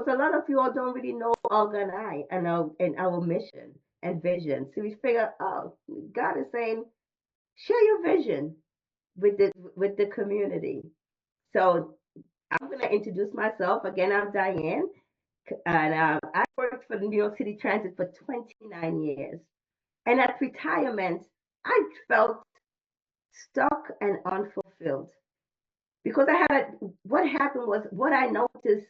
a lot of you all don't really know Olga and I and our mission and vision. So we figure, oh, God is saying, share your vision with the community. So I'm going to introduce myself again. I'm Dianne, and I worked for the New York City Transit for 29 years. And at retirement, I felt stuck and unfulfilled because what happened was what I noticed.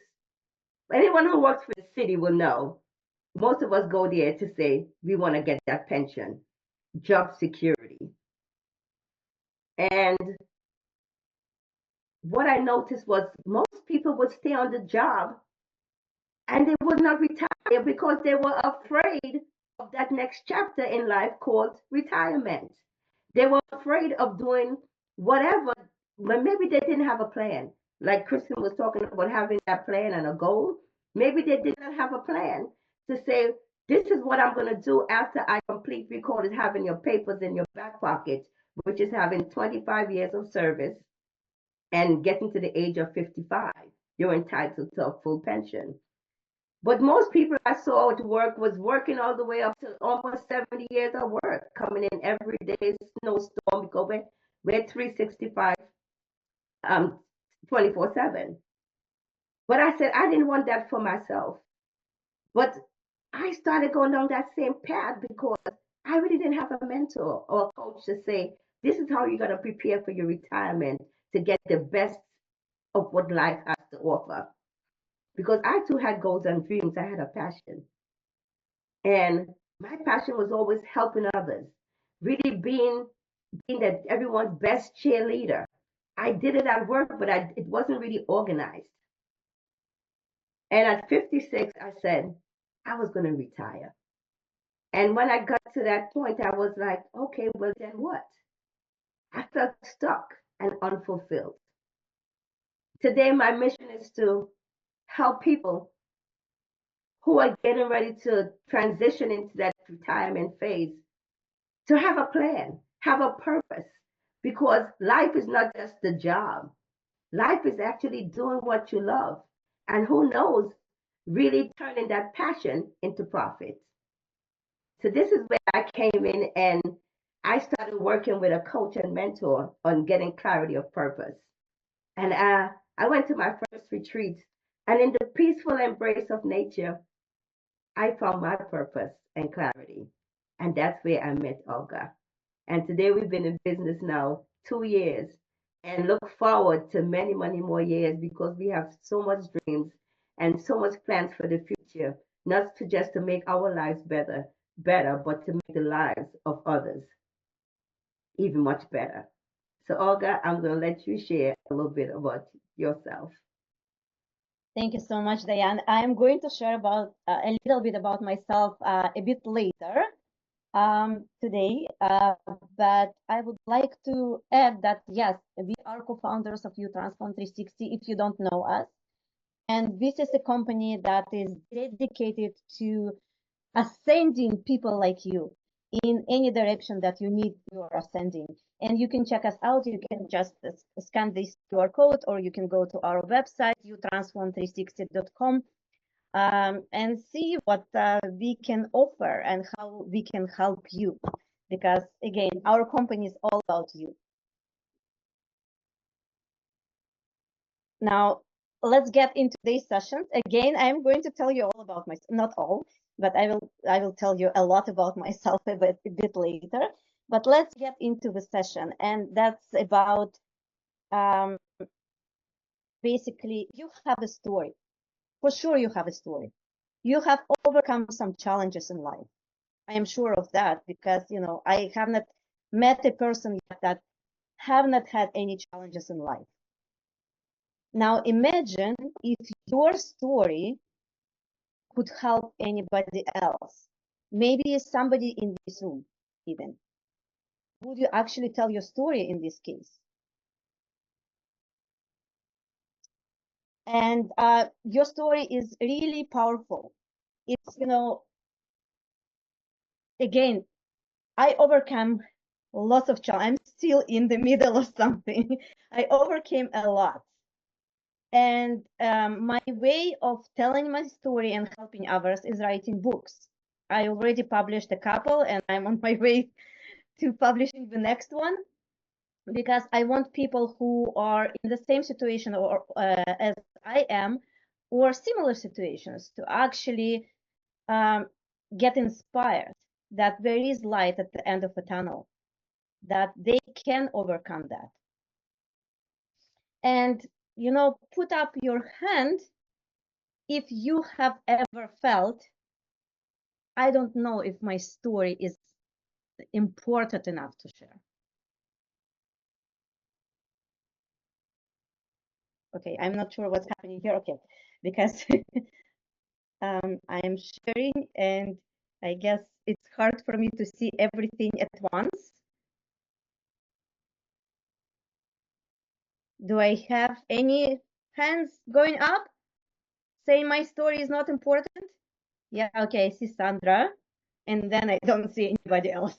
Anyone who works for the city will know. Most of us go there to say we want to get that pension, job security. And what I noticed was most people would stay on the job and they would not retire because they were afraid of that next chapter in life called retirement. They were afraid of doing whatever, but maybe they didn't have a plan. Like Kristen was talking about having that plan and a goal. Maybe they did not have a plan to say, this is what I'm going to do after I complete, we call it having your papers in your back pocket, which is having 25 years of service and getting to the age of 55. You're entitled to a full pension. But most people I saw at work was working all the way up to almost 70 years of work, coming in every day, snowstorm, because we're 365, 24/7. But I said I didn't want that for myself. But I started going down that same path because I really didn't have a mentor or a coach to say, this is how you're going to prepare for your retirement to get the best of what life has to offer. Because I too had goals and dreams. I had a passion. And my passion was always helping others, really being that everyone's best cheerleader. I did it at work, but it wasn't really organized. And at 56, I said I was going to retire. And when I got to that point, I was like, okay, well, then what? I felt stuck and unfulfilled. Today, my mission is to help people who are getting ready to transition into that retirement phase to have a plan, have a purpose, because life is not just the job. Life is actually doing what you love. And who knows, really turning that passion into profit. So this is where I came in and I started working with a coach and mentor on getting clarity of purpose. And I went to my first retreat, and in the peaceful embrace of nature, I found my purpose and clarity. And that's where I met Olga. And today we've been in business now 2 years and look forward to many, many more years because we have so much dreams and so much plans for the future, not to just to make our lives better, but to make the lives of others even much better. So Olga, I'm going to let you share a little bit about yourself. Thank you so much, Dianne. I'm going to share about a little bit about myself a bit later today, but I would like to add that yes, we are co-founders of Transform 360. If you don't know us, and this is a company that is dedicated to ascending people like you in any direction that you need your ascending. And you can check us out. You can just scan this QR code, or you can go to our website, utransform360.com, and see what we can offer and how we can help you. Because again, our company is all about you. Now, let's get into today's session. Again, I'm going to tell you all about myself, not all, but I will tell you a lot about myself a bit later. But let's get into the session, and that's about basically you have a story. For sure, you have a story. You have overcome some challenges in life. I am sure of that because I have not met a person yet that have not had any challenges in life. Now imagine if your story could help anybody else, maybe somebody in this room even. Would you actually tell your story in this case? And your story is really powerful. It's, again, I overcome lots of challenges. I'm still in the middle of something. I overcame a lot. And my way of telling my story and helping others is writing books. I already published a couple, and I'm on my way to publishing the next one, because I want people who are in the same situation or as I am, or similar situations, to actually um, get inspired that there is light at the end of a tunnel, that they can overcome that. And, put up your hand if you have ever felt, I don't know if my story is important enough to share. Okay, I'm not sure what's happening here. Okay, because I am sharing, and I guess it's hard for me to see everything at once. Do I have any hands going up saying my story is not important? Yeah, okay, I see Sandra, and then I don't see anybody else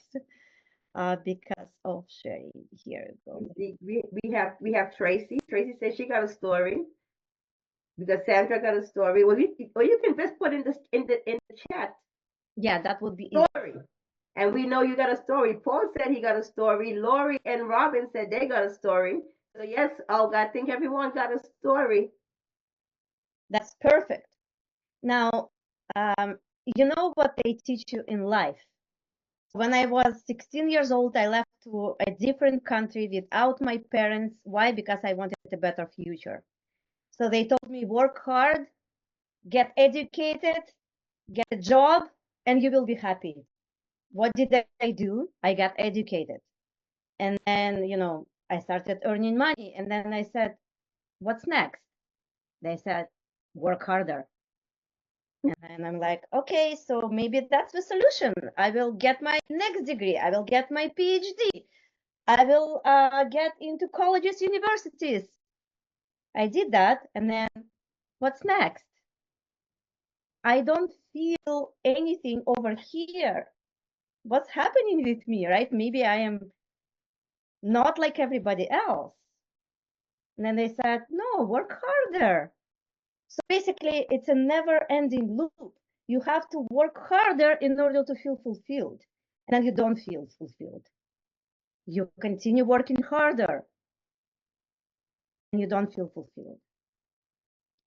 because of sharing. Here we go. We have Tracy. Tracy says she got a story because Sandra got a story. Well, you can just put in the chat Yeah, that would be easy. story, and we know you got a story. Paul said he got a story. Lori and Robin said they got a story. So yes, Olga, I think everyone got a story. That's perfect. Now, you know what they teach you in life. When I was 16 years old, I left to a different country without my parents. Why? Because I wanted a better future. So they told me, work hard, get educated, get a job, and you will be happy. What did I do? I got educated. And then, I started earning money. And then I said, what's next? They said, work harder. And I'm like, okay, so maybe that's the solution. I will get my next degree. I will get my PhD. I will get into colleges, universities. I did that. And then what's next? I don't feel anything over here. What's happening with me, right? Maybe I am not like everybody else. And then they said, no, work harder. So basically, it's a never ending loop. You have to work harder in order to feel fulfilled. And then you don't feel fulfilled. You continue working harder and you don't feel fulfilled.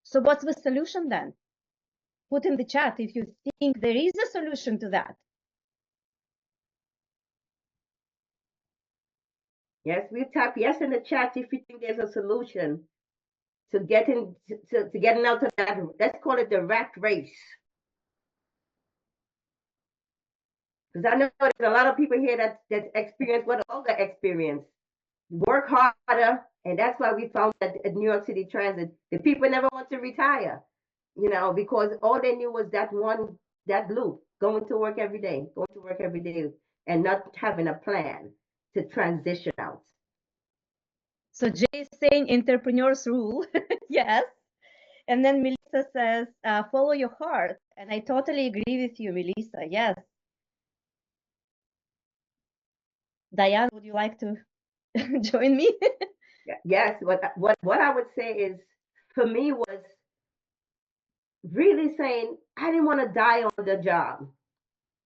So what's the solution then? Put in the chat if you think there is a solution to that. Yes, we type yes in the chat if you think there's a solution to getting out of that. Let's call it the rat race. Because I know there's a lot of people here that experience what Olga experienced. Work harder, and that's why we found that at New York City Transit, the people never want to retire, because all they knew was that loop, going to work every day, and not having a plan to transition out. So Jay is saying entrepreneurs rule. Yes. And then Melissa says, follow your heart. And I totally agree with you, Melissa. Yes. Dianne, would you like to join me? Yes, what I would say is, for me, was really saying I didn't want to die on the job,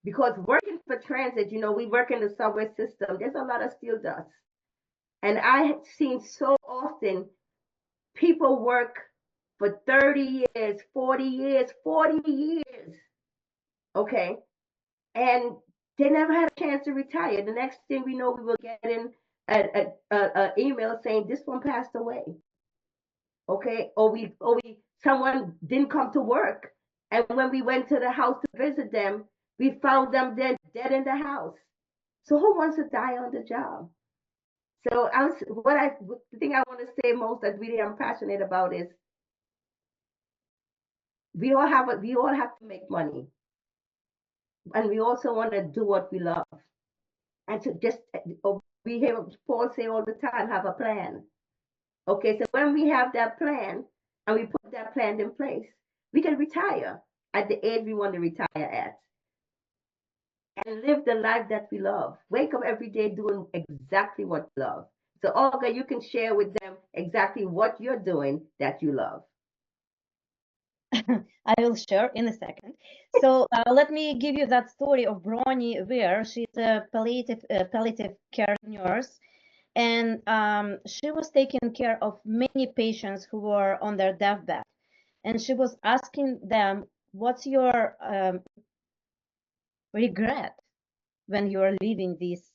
because working for transit, we work in the subway system. There's a lot of steel dust, and I have seen so often people work for 30 years, 40 years, okay, and they never had a chance to retire. The next thing we know, we will get in an email saying this one passed away, okay, or we someone didn't come to work, and when we went to the house to visit them, we found them dead in the house. So who wants to die on the job? So the thing I want to say most, that really I'm passionate about, is we all have to make money, and we also want to do what we love, and to just we hear Paul say all the time, have a plan. Okay, so when we have that plan and we put that plan in place, we can retire at the age we want to retire at, and live the life that we love. Wake up every day doing exactly what we love. So, Olga, you can share with them exactly what you're doing that you love. I will share in a second. So let me give you that story of Bronnie Ware. She's a palliative care nurse, and she was taking care of many patients who were on their deathbed. And she was asking them, what's your regret when you're leaving this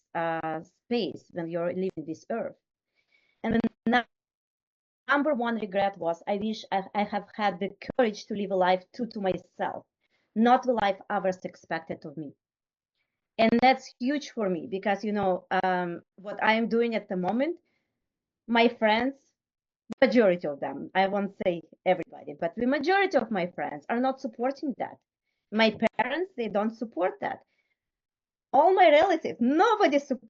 space, when you're leaving this earth? And the number one regret was, I wish I have had the courage to live a life true to myself, not the life others expected of me. And that's huge for me because, what I am doing at the moment, my friends, majority of them, I won't say everybody, but the majority of my friends are not supporting that. My parents, they don't support that. All my relatives, nobody supports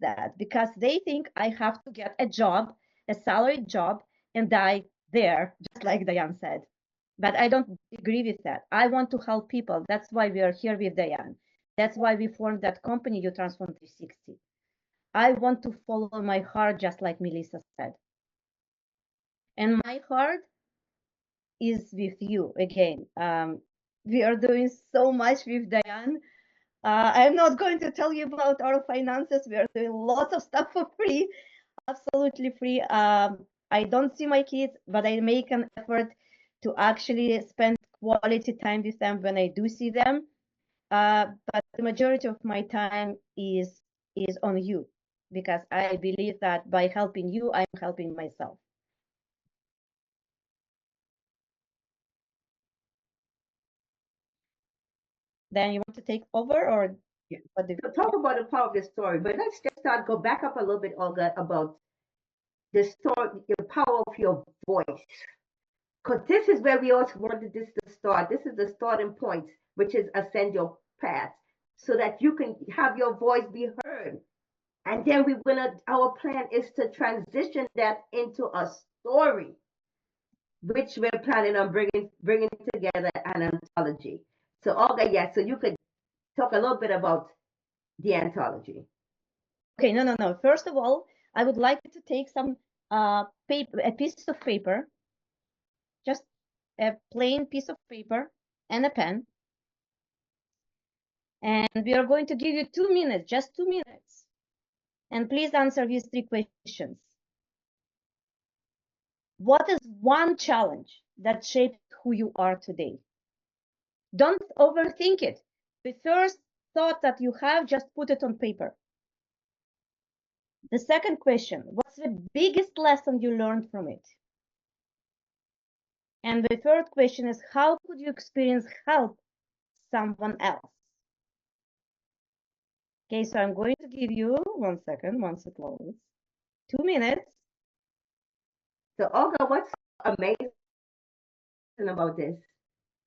that because they think I have to get a job, a salaried job, and die there, just like Dianne said. But I don't agree with that. I want to help people. That's why we are here with Dianne. That's why we formed that company, You Transform 360. I want to follow my heart, just like Melissa said. And my heart is with you again. We are doing so much with Dianne. I'm not going to tell you about our finances. We are doing lots of stuff for free, absolutely free. I don't see my kids, but I make an effort to actually spend quality time with them when I do see them. But the majority of my time is on you because I believe that by helping you, I'm helping myself. Then you want to take over or Yeah. what do So talk about the power of the story, but let's just go back up a little bit, Olga, about the story, the power of your voice. Because this is where we also wanted this to start. This is the starting point, which is ascend your path, so that you can have your voice be heard. And then our plan is to transition that into a story, which we're planning on bringing together an anthology. So Olga, yeah, so you could talk a little bit about the anthology. Okay, no. First of all, I would like to take some paper, a piece of paper, just a plain piece of paper and a pen. And we are going to give you 2 minutes, just 2 minutes. And please answer these three questions. What is one challenge that shaped who you are today? Don't overthink it. The first thought that you have, just put it on paper. The second question, what's the biggest lesson you learned from it? And the third question is, how could you experience help someone else? Okay, so I'm going to give you 1 second once it loads. 2 minutes. So Olga, what's amazing about this?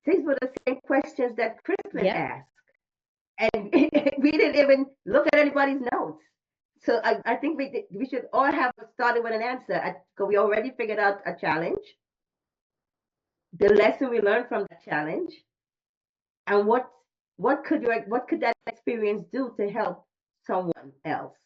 These were the same questions that Crispin Yep. asked. And we didn't even look at anybody's notes. So I think we should all have started with an answer. Because we already figured out a challenge, the lesson we learned from the challenge, and what could that experience do to help someone else.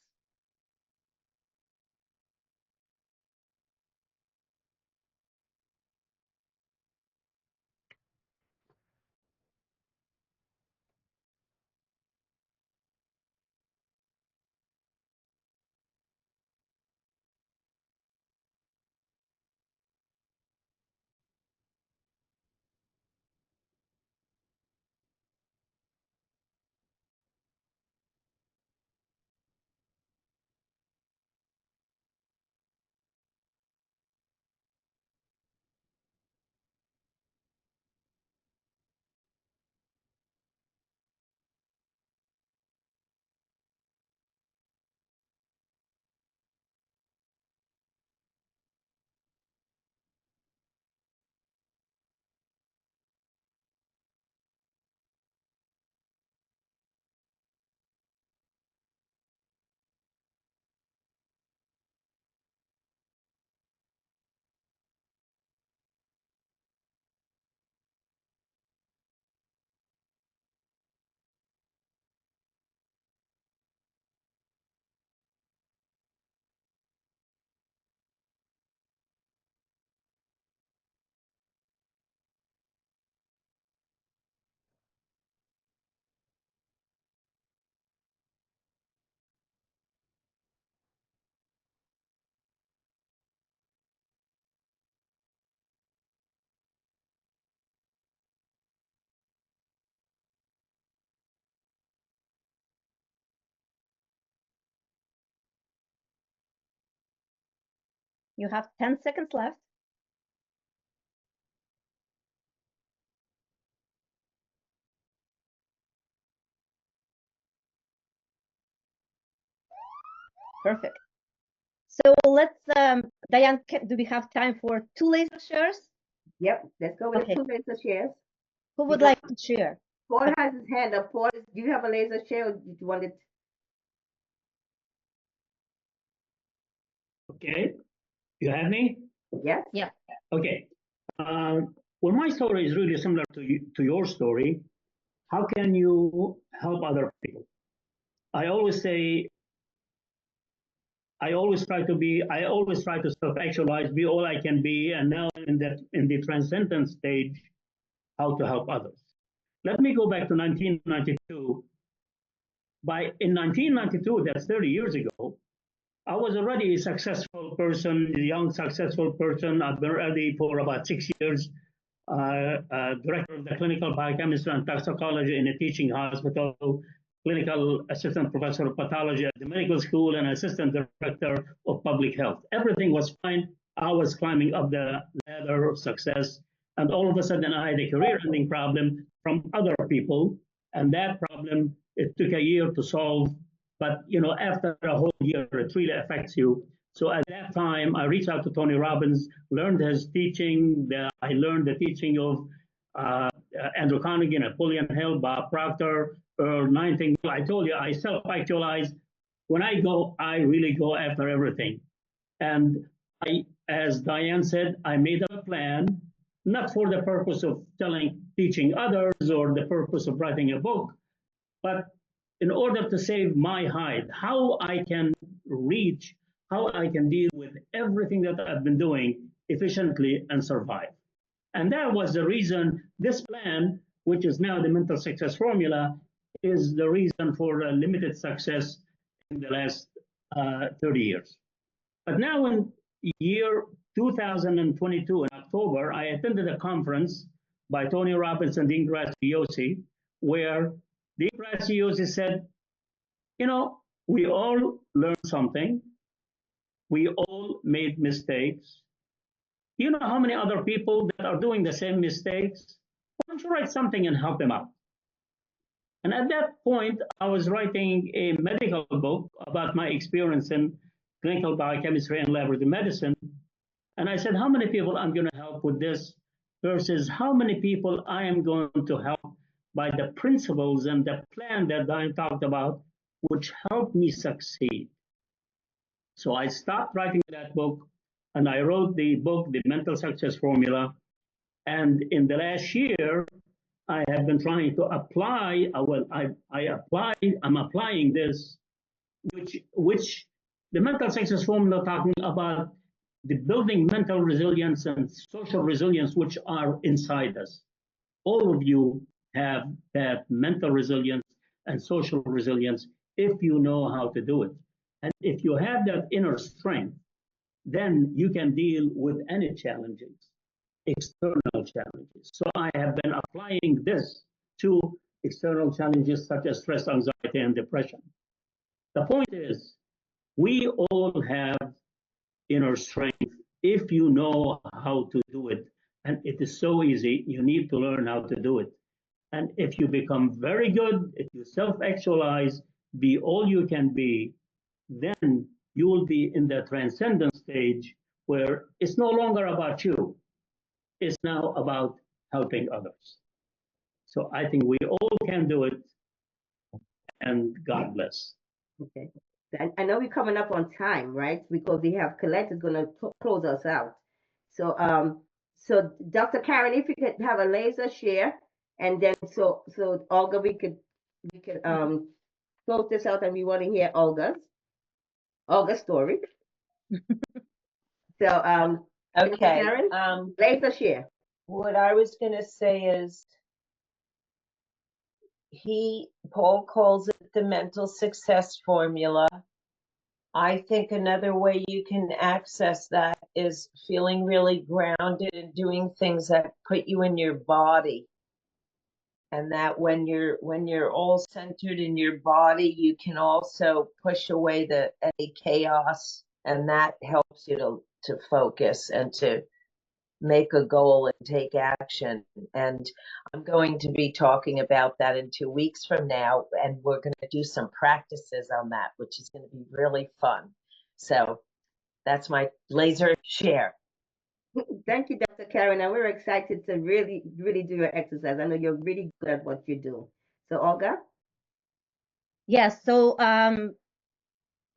You have 10 seconds left. Perfect. So let's, Dianne, do we have time for 2 laser shares? Yep, let's go with Okay. 2 laser shares. Who would like to share? Paul has his hand up. Paul, do you have a laser share, or do you want it? Okay, you have me? Yes. Yeah. Okay. Well, my story is really similar to your story. How can you help other people? I always say, I always try to self-actualize, be all I can be, and now in the transcendent stage, how to help others. Let me go back to 1992. In 1992, that's 30 years ago, I was already a successful person, a young successful person. I've been already for about 6 years director of the clinical biochemistry and toxicology in a teaching hospital, clinical assistant professor of pathology at the medical school, and assistant director of public health. Everything was fine. I was climbing up the ladder of success, and all of a sudden I had a career-ending problem from other people, and that problem, it took a year to solve, but after a whole year, it really affects you. So at that time, I reached out to Tony Robbins, learned his teaching. I learned the teaching of Andrew Carnegie, Napoleon Hill, Bob Proctor, Earl Nightingale. I told you, I self-actualize. When I go, I really go after everything. And as Dianne said, I made up a plan, not for the purpose of teaching others or the purpose of writing a book, but in order to save my hide, how I can reach, how I can deal with everything that I've been doing efficiently and survive. And that was the reason this plan, which is now the mental success formula, is the reason for limited success in the last 30 years. But now in year 2022, in October, I attended a conference by Tony Robbins and Dean Graziosi, where Dean Graziosi said, we all learned something. We all made mistakes. You know how many other people that are doing the same mistakes? Why don't you write something and help them out? And at that point, I was writing a medical book about my experience in clinical biochemistry and laboratory medicine. And I said, how many people I'm going to help with this versus how many people I am going to help by the principles and the plan that I talked about, which helped me succeed. So I stopped writing that book and I wrote the book, The Mental Success Formula. And in the last year, I have been trying to apply. I'm applying this, which the mental success formula talking about the building mental resilience and social resilience, which are inside us. All of you have that mental resilience and social resilience if you know how to do it. And if you have that inner strength, then you can deal with any challenges, external challenges. So I have been applying this to external challenges such as stress, anxiety, and depression. The point is, we all have inner strength if you know how to do it. And it is so easy. You need to learn how to do it. And if you become very good, if you self actualize, be all you can be, then you will be in the transcendent stage where it's no longer about you, it's now about helping others. So I think we all can do it, and God bless. Okay. I know we're coming up on time, right? Because we have Colette is going to close us out. So Dr. Karen, if you could have a laser share, and then so Olga, we could close this out, and we want to hear Olga's story. So Dr. Okay. Karen, laser share. What I was going to say is Paul calls it the mental success formula. I think another way you can access that is feeling really grounded and doing things that put you in your body. And that when you're all centered in your body, you can also push away any chaos, and that helps you to focus and to make a goal and take action. And I'm going to be talking about that in 2 weeks from now. And we're going to do some practices on that, which is going to be really fun. So that's my laser share. Thank you, Dr. Karen. And we're excited to really, really do your exercise. I know you're really good at what you do. So, Olga? Yes. So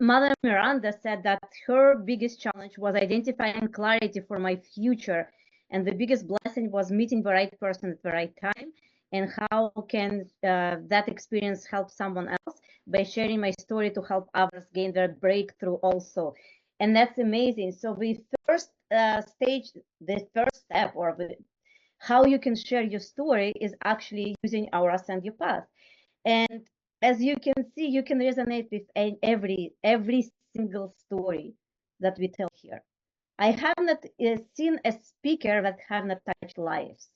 Mother Miranda said that her biggest challenge was identifying clarity for my future, and the biggest blessing was meeting the right person at the right time. And how can that experience help someone else? By sharing my story to help others gain their breakthrough also. And that's amazing. So the first stage, the first step, or how you can share your story is actually using our Ascend Your Path. And as you can see, you can resonate with every single story that we tell here. I have not seen a speaker that have not touched lives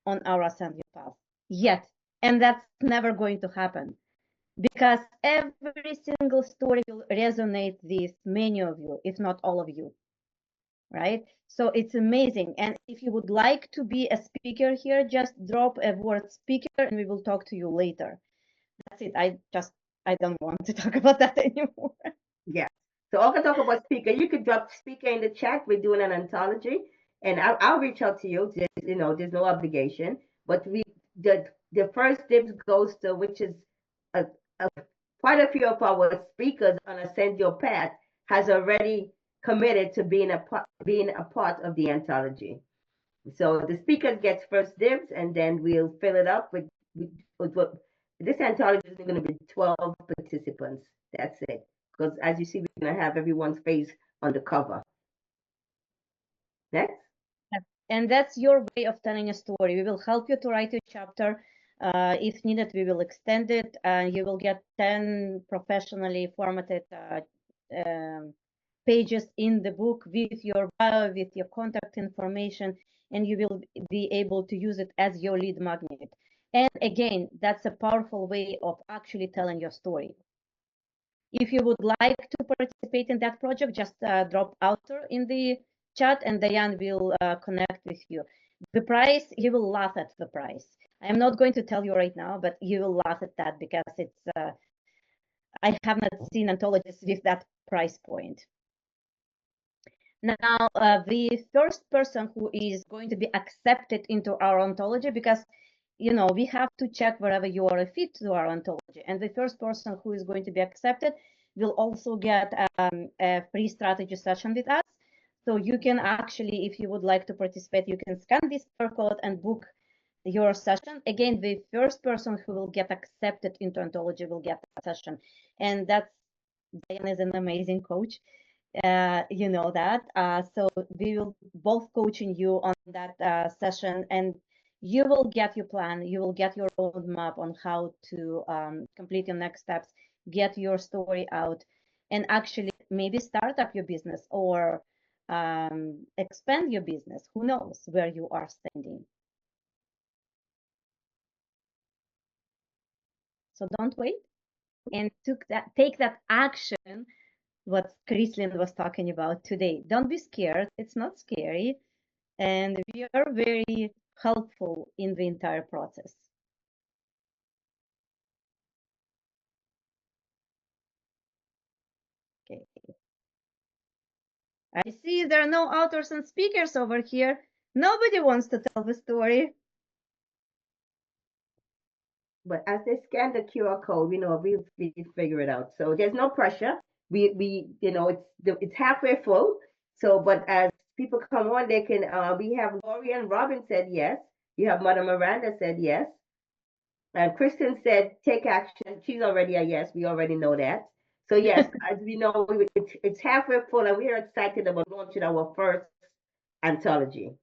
on our Ascend Your Path yet, and that's never going to happen, because every single story will resonate with many of you, if not all of you, right? So it's amazing. And if you would like to be a speaker here, just drop a word speaker and we will talk to you later. That's it. I don't want to talk about that anymore. Yeah. So Olga talk about speaker. You could drop speaker in the chat. We're doing an anthology, and I'll reach out to you. There's no obligation. But the first dibs goes to, which is a, a quite a few of our speakers on Ascend Your Path has already committed to being a part of the anthology. So the speakers gets first dibs, and then we'll fill it up with what this anthology is going to be 12 participants. That's it. Because as you see, we're going to have everyone's face on the cover. Next. And that's your way of telling a story. We will help you to write your chapter. If needed, we will extend it. You will get 10 professionally formatted pages in the book with your bio, with your contact information, and you will be able to use it as your lead magnet. And again, that's a powerful way of actually telling your story. If you would like to participate in that project, just drop author in the chat and Dianne will connect with you. The price, you will laugh at the price. I'm not going to tell you right now, but you will laugh at that because it's, I have not seen anthologies with that price point. Now, the first person who is going to be accepted into our ontology, because we have to check wherever you are a fit to our ontology, and the first person who is going to be accepted will also get a free strategy session with us. So you can actually, if you would like to participate, you can scan this QR code and book your session. Again, the first person who will get accepted into ontology will get that session, and that's Dianne is an amazing coach. You know that. So we will both coaching you on that session, and you will get your plan, you will get your roadmap on how to complete your next steps, get your story out, and actually maybe start up your business or expand your business. Who knows where you are standing? So don't wait and take that action what Chrislyn was talking about today. Don't be scared. It's not scary. And we are very helpful in the entire process. Okay. I see there are no authors and speakers over here. Nobody wants to tell the story. But as they scan the QR code, we figure it out. So there's no pressure. It's halfway full. So, but as people come on, they can. We have Lori and Robin said yes. You have Mother Miranda said yes. And Kristen said take action. She's already a yes. We already know that. So yes, as we know, it's halfway full, and we are excited about launching our first anthology.